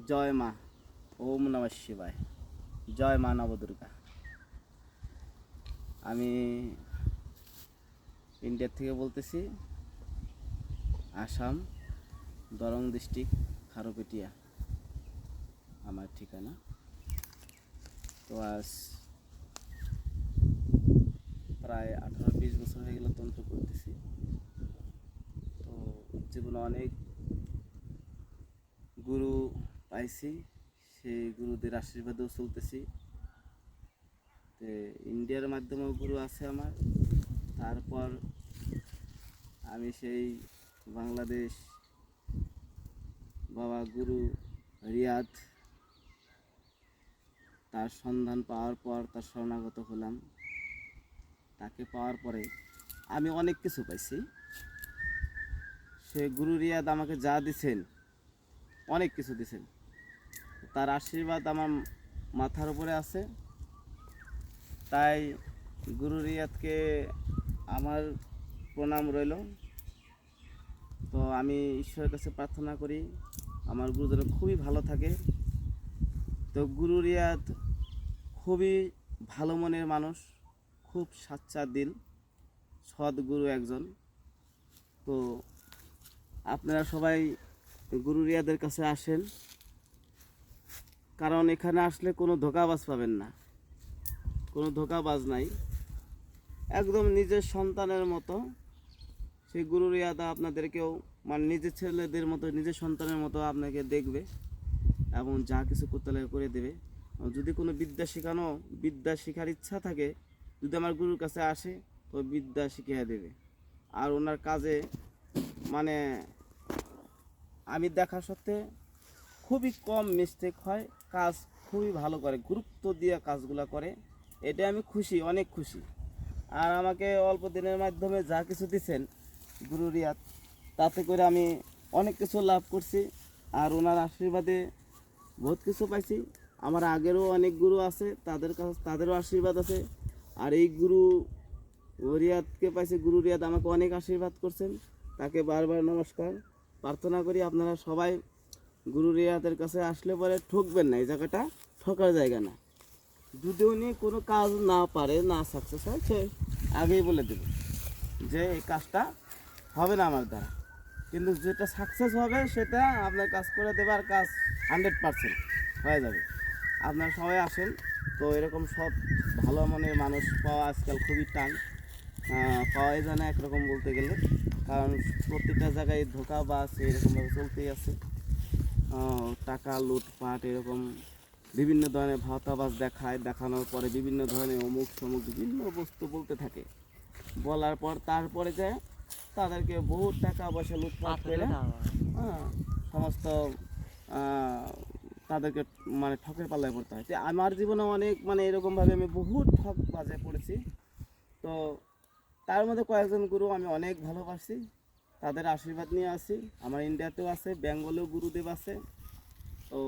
জয় মা। ওম নমঃ শিবায়। জয় মা নবদুর্গা। আমি ইন্ডিয়া থেকে বলতেছি, আসাম, দরং ডিস্ট্রিক্ট, খারুপেটিয়া আমার ঠিকানা। তো আজ প্রায় 18-20 বছর হয়ে গেল তন্ত্র করতেছি। তো জীবনে অনেক গুরু পাইছি, সেই গুরুদের আশীর্বাদেও চলতেছি। তো ইন্ডিয়ার মাধ্যমেও গুরু আছে আমার। তারপর আমি সেই বাংলাদেশ বাবা গুরু রিয়াদ, তার সন্ধান পাওয়ার পর তার শরণাগত হলাম। তাকে পাওয়ার পরে আমি অনেক কিছু পাইছি। সে গুরু রিয়াদ আমাকে যা দিছেন, অনেক কিছু দিছেন। তার আশীর্বাদ আমার মাথার উপরে আছে। তাই গুরু রিয়াদকে আমার প্রণাম রইল। তো আমি ঈশ্বরের কাছে প্রার্থনা করি আমার গুরু যেন খুবই ভালো থাকে। তো গুরু রিয়াদ খুবই ভালো মনের মানুষ, খুব সাচ্চা দিল, সদ্গুরু একজন। তো আপনারা সবাই গুরু রিয়াদের কাছে আসেন, কারণ এখানে আসলে কোনো ধোঁকাবাজ পাবেন না, কোনো ধোঁকাবাজ নাই। একদম নিজের সন্তানের মতো সেই গুরু রিয়াদা আপনাদেরকেও মানে নিজের ছেলেদের মতো, নিজের সন্তানের মতো আপনাকে দেখবে এবং যা কিছু করতে লাগে করে দেবে। যদি কোনো বিদ্যা শেখার ইচ্ছা থাকে, যদি আমার গুরুর কাছে আসে তো বিদ্যা শিখিয়ে দেবে। আর ওনার কাজে মানে আমি দেখা সত্ত্বে খুবই কম মিস্টেক হয়, কাজ খুবই ভালো করে, গুরুত্ব দিয়ে কাজগুলো করে। এটা আমি খুশি, অনেক খুশি। আর আমাকে অল্প দিনের মাধ্যমে যা কিছু দিচ্ছেন গুরু রিয়াদ, তাতে করে আমি অনেক কিছু লাভ করছি। আর ওনার আশীর্বাদে বহুত কিছু পাইছি। আমার আগেরও অনেক গুরু আছে, তাদেরও আশীর্বাদ আছে। আর এই গুরু রিয়াদকে পাইছি, গুরু রিয়াদ আমাকে অনেক আশীর্বাদ করছেন, তাকে বারবার নমস্কার। প্রার্থনা করি আপনারা সবাই গুরু রিয়াদের কাছে আসলে পরে ঠকবেন না, এই জায়গাটা ঠকার জায়গা না। যদি উনি কোনো কাজ না পারে, না সাকসেস হয়, সে আগেই বলে দেবে যে এই কাজটা হবে না আমার দ্বারা। কিন্তু যেটা সাকসেস হবে সেটা আপনার কাজ করে দেবে, আর কাজ 100% হয়ে যাবে। আপনারা সবাই আসেন। তো এরকম সব ভালো মনের মানুষ পাওয়া আজকাল খুবই টান, পাওয়াই যায় না একরকম বলতে গেলে। কারণ প্রত্যেকটা জায়গায় ধোঁকাবাজ এরকমভাবে চলতেই আছে। টাকা লুটপাট এরকম বিভিন্ন ধরনের ভাওতাবাজ দেখানোর পরে বিভিন্ন ধরনের অমুক সমুক বিভিন্ন বস্তু বলতে থাকে। বলার পর তারপরে যে তাদেরকে বহু টাকা পয়সা লুটপাট করে সমস্ত তাদেরকে মানে ঠকের পাল্লায় পড়তে হয়। তো আমার জীবনে অনেক মানে এরকমভাবে আমি বহু ঠক বাজে পড়েছি। তো তার মধ্যে কয়েকজন গুরু আমি অনেক ভালোবাসি, তাদের আশীর্বাদ নিয়ে আসি। আমার ইন্ডিয়াতেও আছে, বেঙ্গলেও গুরুদেব আছে। তো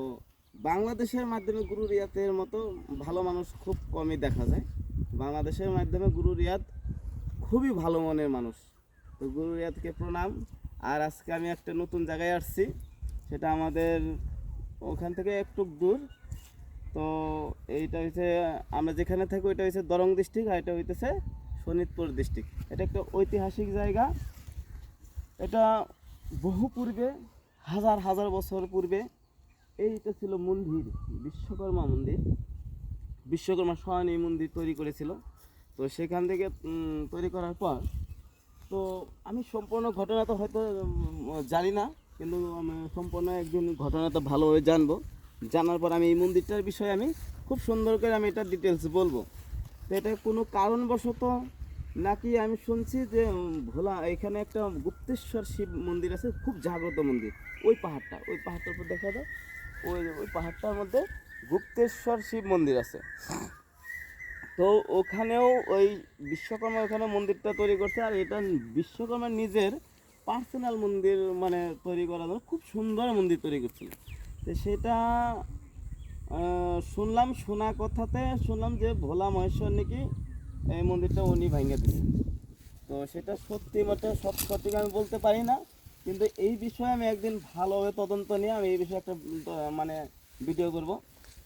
বাংলাদেশের মাধ্যমে গুরু রিয়াদের মতো ভালো মানুষ খুব কমই দেখা যায়। বাংলাদেশের মাধ্যমে গুরু রিয়াদ খুবই ভালো মনের মানুষ। তো গুরু রিয়াদকে প্রণাম। আর আজকে আমি একটা নতুন জায়গায় আসছি, সেটা আমাদের ওখান থেকে একটু দূর। তো এইটা হচ্ছে আমরা যেখানে থাকি ওইটা হচ্ছে দরং ডিস্ট্রিক্ট, আর এটা হইতেছে শোনিতপুর ডিস্ট্রিক্ট। এটা একটা ঐতিহাসিক জায়গা। এটা বহু পূর্বে, হাজার হাজার বছর পূর্বে এইটা ছিল মন্দির, বিশ্বকর্মা মন্দির। বিশ্বকর্মা স্বয়ং এই মন্দির তৈরি করেছিল। তো সেখান থেকে তৈরি করার পর তো আমি সম্পূর্ণ ঘটনা তো হয়তো জানি না, কিন্তু আমি সম্পূর্ণ একদিন ঘটনা তো ভালোভাবে জানবো। জানার পর আমি এই মন্দিরটার বিষয়ে আমি খুব সুন্দর করে আমি এটা ডিটেলস বলবো। তো এটা কোনো কারণবশত নাকি আমি শুনছি যে ভোলা এখানে একটা গুপ্তেশ্বর শিব মন্দির আছে, খুব জাগ্রত মন্দির। ওই পাহাড়টার উপর দেখা যায়, ওই পাহাড়টার মধ্যে গুপ্তেশ্বর শিব মন্দির আছে। তো ওখানেও ওই বিশ্বকর্মা ওখানে মন্দিরটা তৈরি করছে। আর এটা বিশ্বকর্মার নিজের পার্সোনাল মন্দির মানে তৈরি করার জন্য খুব সুন্দর মন্দির তৈরি করছিল। তো সেটা শোনা কথাতে শুনলাম যে ভোলা মহেশ্বর নাকি এই মন্দিরটা উনি ভাঙিয়ে দিয়েছেন। তো সেটা সত্যি মতে সব সঠিক আমি বলতে পারি না, কিন্তু এই বিষয়ে আমি একদিন ভালোভাবে তদন্ত নিয়ে আমি এই বিষয়ে একটা মানে ভিডিও করব।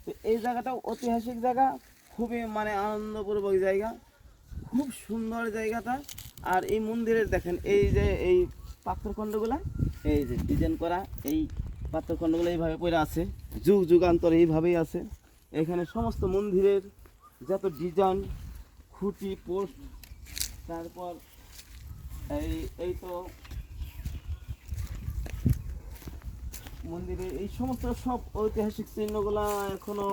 তো এই জায়গাটা ঐতিহাসিক জায়গা, খুবই মানে আনন্দপূর্বক জায়গা, খুব সুন্দর জায়গাটা। আর এই মন্দিরের দেখেন এই যে এই পাথরখণ্ডগুলা, এই যে ডিজাইন করা এই পাথরখণ্ডগুলো এইভাবে পড়ে আছে, যুগ যুগান্তর এইভাবেই আছে। এখানে সমস্ত মন্দিরের যত ডিজাইন, খুঁটি পোস্ট, তারপর এই এই তো মন্দিরে এই সমস্ত সব ঐতিহাসিক চিহ্নগুলা এখনো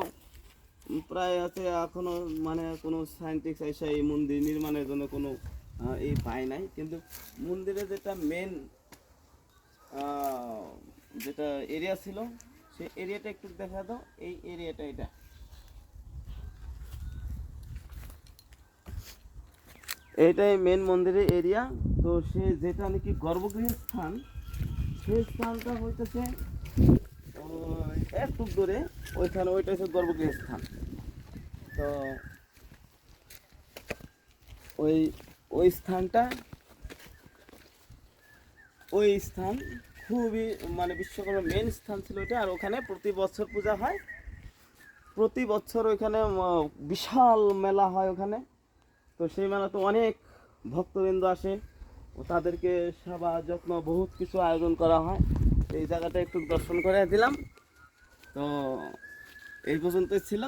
প্রায় আছে। এখনো মানে কোনো সায়েন্টিস্ট এসে এই মন্দির নির্মাণের জন্য কোনো এই পায় নাই। কিন্তু মন্দিরে যেটা মেন যেটা এরিয়া ছিল, সেই এরিয়াটা একটু দেখা দাও। এই এরিয়াটা এটা, এইটাই মেন মন্দিরের এরিয়া। তো সে যেটা নাকি গর্ভগৃহের স্থান, সেই স্থানটা হইতেছে একটু দূরে, ওইখানে ওইটা হচ্ছে গর্ভগৃহের স্থান। তো ওই ওই স্থানটা, ওই স্থান খুবই মানে বিশ্বকর্মার মেন স্থান ছিল এটা। আর ওখানে প্রতি বছর পূজা হয়, প্রতি বছর ওইখানে বিশাল মেলা হয় ওখানে। তো সেই মেলাতে অনেক ভক্তবৃন্দ আসে ও তাদেরকে সেবা যত্ন বহুত কিছু আয়োজন করা হয়। তো এই জায়গাটা একটু দর্শন করে দিলাম। তো এই পর্যন্তই ছিল।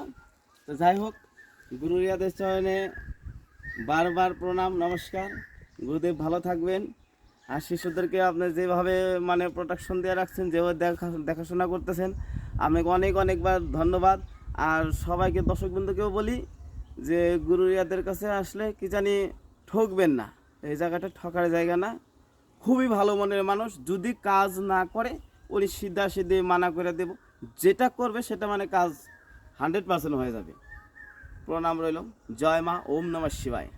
তো যাই হোক, গুরু রিয়াদের চরণে বারবার প্রণাম, নমস্কার। গুরুদেব ভালো থাকবেন। আর শিশুদেরকে আপনি যেভাবে মানে প্রোটেকশন দিয়ে রাখছেন, যেভাবে দেখাশোনা করতেছেন, আপনাকে অনেক অনেকবার ধন্যবাদ। আর সবাইকে দর্শকবৃন্দকেও বলি যে গুরু রিয়াদের কাছে আসলে কি জানি ঠকবেন না। এই জায়গাটা ঠকার জায়গা না, খুবই ভালো মনের মানুষ। যদি কাজ না করে উনি সিধা সিধে মানা করে দেব, যেটা করবে সেটা মানে কাজ 100% হয়ে যাবে। প্রণাম রইল। জয় মা। ওম নমঃ শিবায়।